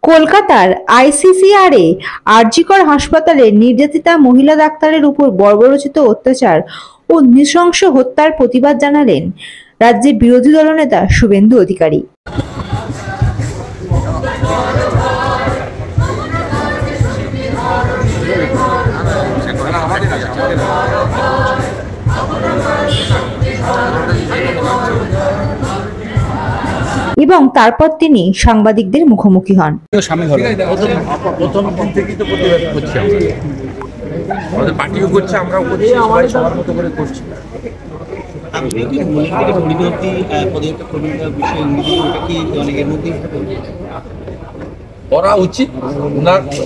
কলকাতার আইসিসিআরে আরজিকর হাসপাতালে নির্যাতিতা মহিলা ডাক্তারের উপর বর্বরোচিত অত্যাচার ও নৃশংস হত্যার প্রতিবাদ জানালেন রাজ্যের বিরোধী দলনেতা শুভেন্দু অধিকারী। এবং তারপর তিনি সাংবাদিকদের মুখোমুখি হন। প্রথম দিন থেকেই তো প্রতিবাদ করছি, আমাদের পার্টিও করছে, আমরাও করছি, সবাই সবার মতো করে করছি। করা উচিত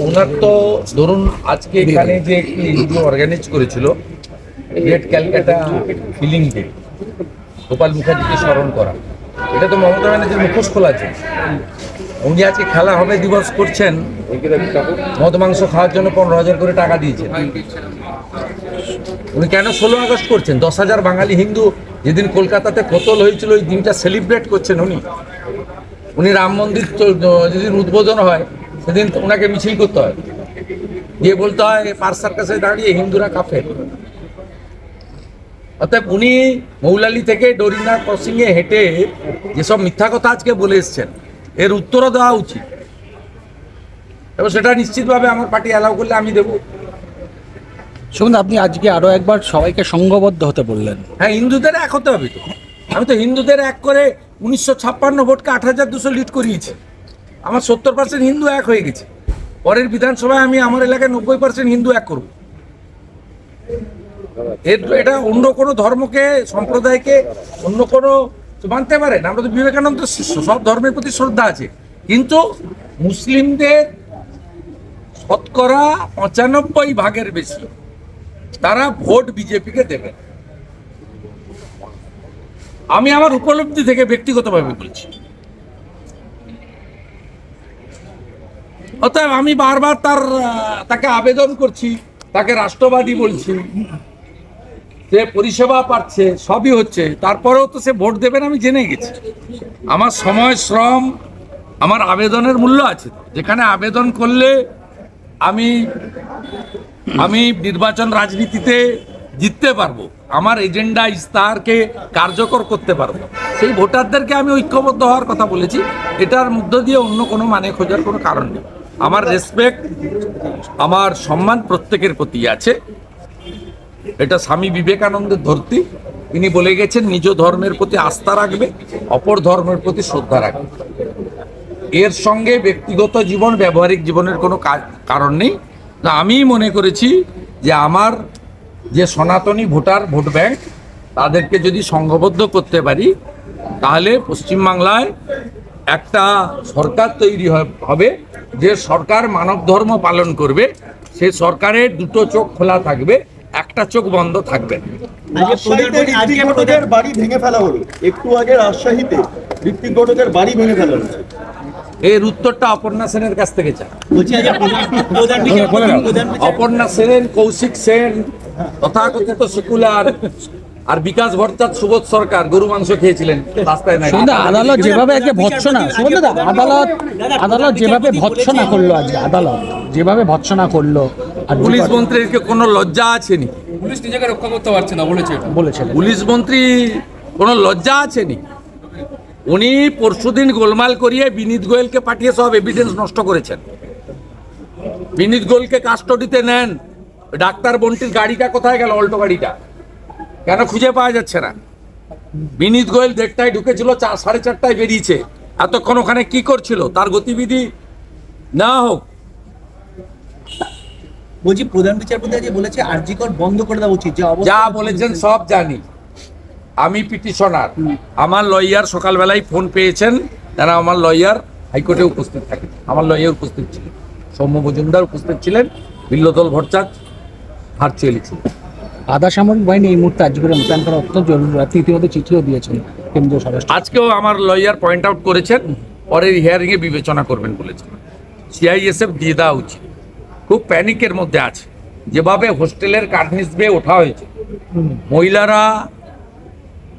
ওনার তো ধরুন আজকে এখানে যে একটি অর্গানাইজ করেছিল গ্রেট ক্যালকাটা ফিলিং ডে, গোপাল মুখার্জিকে স্মরণ করা, এটা তো মমতা ব্যানার্জির মুখোশ খোলাছে। উনি আজকে খেলা হবে দিবস করছেন, মদ মাংস খাওয়ার জন্য 15,000 করে টাকা দিয়েছেন। উনি কেন 16 আগস্ট করছেন? 10,000 বাঙালি হিন্দু যেদিন কলকাতাতে কতল হয়েছিল ওই দিনটা সেলিব্রেট করছেন উনি রাম মন্দির যেদিন উদ্বোধন হয় সেদিন ওনাকে মিছিল করতে হয়, দিয়ে বলতে হয় পার্ক সার্কাসে দাঁড়িয়ে হিন্দুরা কাফের। অর্থাৎ উনি মৌলালি থেকে ডোরিনা ক্রসিংয়ে হেঁটে যেসব মিথ্যা কথা আজকে বলে এসছেন এর উত্তরও দেওয়া উচিত, এবং সেটা নিশ্চিতভাবে আমার পার্টি অ্যালাউ করলে আমি দেবো। শুনুন, আপনি আজকে আরো একবার সবাইকে সংঘবদ্ধ হতে বললেন। হ্যাঁ, হিন্দুদের এক হতে হবে। তো আমি তো হিন্দুদের এক করে 1956 ভোটকে 8,200 লিড করিয়েছি। আমার 70% হিন্দু এক হয়ে গেছে। পরের বিধানসভায় আমি আমার এলাকায় 90% হিন্দু এক করব। এটা অন্য কোনো ধর্মকে, সম্প্রদায়কে অন্য কোনো মানতে পারেন। আমরা তো বিবেকানন্দ শিষ্য, সব ধর্মের প্রতি শ্রদ্ধা আছে, কিন্তু মুসলিমদের শতকরা 95% বেশি তারা ভোট বিজেপিকে দেবে। আমি আমার উপলব্ধি থেকে ব্যক্তিগতভাবে বলছি। অতএব আমি বারবার তাকে আবেদন করছি, তাকে রাষ্ট্রবাদী বলছি, সে পরিষেবা পাচ্ছে, সবই হচ্ছে, তারপরেও তো সে ভোট দেবেন আমি জেনে গেছি। আমার সময়, শ্রম, আমার আবেদনের মূল্য আছে। যেখানে আবেদন করলে আমি নির্বাচন রাজনীতিতে জিততে পারবো, আমার এজেন্ডা ইস্তাহারকে কার্যকর করতে পারবো, সেই ভোটারদেরকে আমি ঐক্যবদ্ধ হওয়ার কথা বলেছি। এটার মধ্য দিয়ে অন্য কোনো মানে খোঁজার কোনো কারণ নেই। আমার রেসপেক্ট, আমার সম্মান প্রত্যেকের প্রতি আছে। এটা স্বামী বিবেকানন্দের ধরতি। তিনি বলে গেছেন নিজ ধর্মের প্রতি আস্থা রাখবে, অপর ধর্মের প্রতি শ্রদ্ধা রাখবে। এর সঙ্গে ব্যক্তিগত জীবন, ব্যবহারিক জীবনের কোনো কারণ নেই। না, আমি মনে করেছি যে আমার যে সনাতনী ভোট ব্যাংক, তাদেরকে যদি সংঘবদ্ধ করতে পারি তাহলে পশ্চিমবাংলায় একটা সরকার তৈরি হবে, যে সরকার মানব ধর্ম পালন করবে। সেই সরকারের দুটো চোখ খোলা থাকবে, একটা চোখ বন্ধ থাকবে। বাড়ি ভেঙে ফেলা হলো, একটু আগে রাজশাহীতে ঋত্বিক ঘটকের বাড়ি ভেঙে ফেলা হলো। এর উত্তরটা অপর্ণা সেনের কাছ থেকে চাই। অপর্ণা সেন, কৌশিক সেন, তথাকথিত সেকুলার, আর বিকাশ ভট্টাচার্য, সুবোধ সরকার গরু মাংস খেয়েছিলেন রাস্তায়। আদালত যেভাবে আদালত যেভাবে ভৎসনা করলো, আজকে আদালত যেভাবে ভৎসনা করলো, আর পুলিশ মন্ত্রীর কোনো লজ্জা আছেনি? পুলিশ নিজেকে রক্ষা করতে পারছে না বলেছে। পুলিশ মন্ত্রী কোনো লজ্জা আছেনি? উনি পরশুদিন গোলমাল করিয়ে বিনীত গোয়েলকে পাঠিয়ে সব এভিডেন্স নষ্ট করেছেন। বিনীত গোয়েলকে কাস্টডিতে নেন। ডাক্তার বন্টির গাড়িটা কোথায় গেল? অল্টো গাড়িটা কেন খুঁজে পাওয়া যাচ্ছে না? বিনীত গোয়েল 1:30টায় ঢুকেছিল, 4:30টায় বেরিয়েছে। এতক্ষণ ওখানে কি করছিল? তার গতিবিধি না হোক। বলছি, প্রধান বিচারপতি আজ বলেছে আরজিকর বন্ধ করে দেওয়া উচিত। যা বলেছেন সব জানি, আমি পিটিশনার। আমার লয়ার সকালবেলায় ফোন পেয়েছেন, তারা আমার লয়ার হাইকোর্টে উপস্থিত থাকেন। আমার লয়ার উপস্থিত ছিলেন, সৌম্য মজুমদার উপস্থিত ছিলেন, বিল্লদল ভট্টাচার্য ভার্চুয়ালি ছিলেন। আধা সামরিক বাহিনী এই মুহূর্তে আজকে মোতায়েন করা অত্যন্ত জরুরি। আপনি ইতিমধ্যে চিঠিও দিয়েছেন কেন্দ্রীয় স্বরাষ্ট্র। আজকেও আমার লয়ার পয়েন্ট আউট করেছেন, পরের হিয়ারিংয়ে বিবেচনা করবেন বলেছেন। সিআইএসএফ দিয়ে দেওয়া উচিত। খুব প্যানিকের মধ্যে আছে। যেভাবে হোস্টেলের কার্নিস বেয়ে ওঠা হয়েছে, মহিলারা,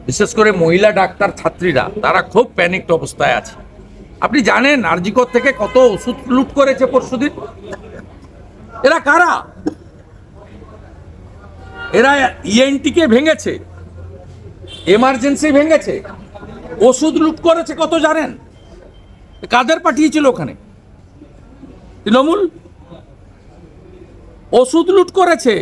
বিশেষ করে মহিলা ডাক্তার ছাত্রীরা, তারা খুব প্যানিকড অবস্থায় আছে। আপনি জানেন আরজিকর থেকে কত ওষুধ লুট করেছে পরশুদিন? এরা কারা? এরা ইএনটিকে ভেঙেছে, এমার্জেন্সি ভেঙেছে, ওষুধ লুট করেছে কত জানেন? কাদের পাঠিয়েছিল ওখানে? তৃণমূল। ওষুধ লুট করেছে।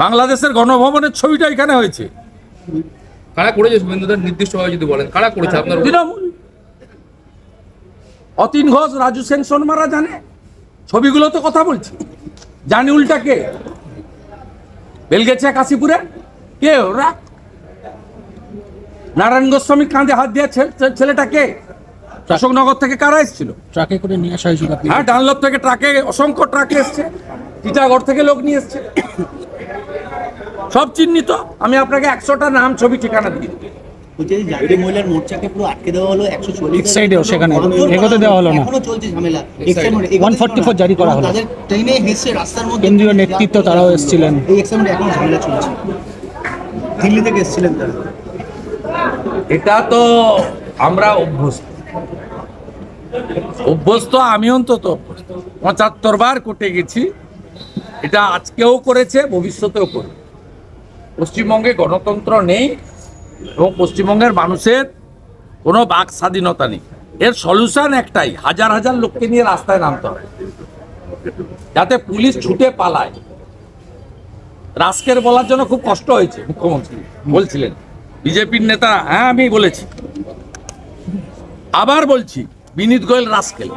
বাংলাদেশের গণভবনের ছবিটা এখানে হয়েছে। কারা করেছে শুভেন্দুদের নির্দিষ্টভাবে যদি বলেন, কারা করেছে আপনার? তৃণমূল। অতীন ঘোষ, রাজু সেন সোনমারা জানে, ছবিগুলো তো কথা বলছি। জানি উল্টা কে বেল গেছে কাশীপুরে? কে ওরা? নারায়ণ গোস্বামী কাঁধে হাত দিয়ে ছেলেটা কে? অশোকনগর থেকে কারা এসেছিল? ট্রাকে করে নিয়ে আসা হয়েছিল। হ্যাঁ, ডানলপ থেকে ট্রাকে, অসংখ্য ট্রাকে এসছে, টিটাগড় থেকে লোক নিয়ে এসছে, সব চিহ্নিত। আমি আপনাকে 100টা নাম, ছবি, ঠিকানা দিয়ে দিই। জাতীয় মহিলার মোর্চাকে পুরো আটকে দেওয়া হলো, 140 সাইডেও সেখানে এগোতে দেওয়া হলো না। এখনো চলছে ঝামেলা। 144 জারি করা হলো। তাদের ট্রেনে হেসে রাস্তার মধ্যে কেন্দ্রীয় নেতৃত্ব তারাও এসেছিলেন। এই এক্সাইটমেন্ট এখনো ঝামেলা চলছে। দিল্লি থেকে এসেছিলেন তারা। এটা তো আমরা অভ্যস্ত, আমি অন্তত 75 বার কোর্টে গেছি। এটা আজকেও করেছে, ভবিষ্যতেও করবে। পশ্চিমবঙ্গে গণতন্ত্র নেই এবং পশ্চিমবঙ্গের মানুষের কোনো বাক স্বাধীনতা নেই। এর সলিউশন একটাই, হাজার হাজার লোককে নিয়ে রাস্তায় নামতে হবে, যাতে পুলিশ ছুটে পালায়। রাজকের বলার জন্য খুব কষ্ট হয়েছে, মুখ্যমন্ত্রী বলছিলেন, বিজেপির নেতা। হ্যাঁ, আমি বলেছি, আবার বলছি, Vineet Goyal rascal.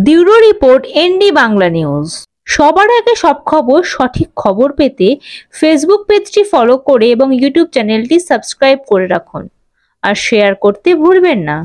Bureau report, ND Bangla news. সবার আগে সব খবর, সঠিক খবর পেতে ফেসবুক পেজটি ফলো করে এবং ইউটিউব চ্যানেলটি সাবস্ক্রাইব করে রাখুন আর শেয়ার করতে ভুলবেন না।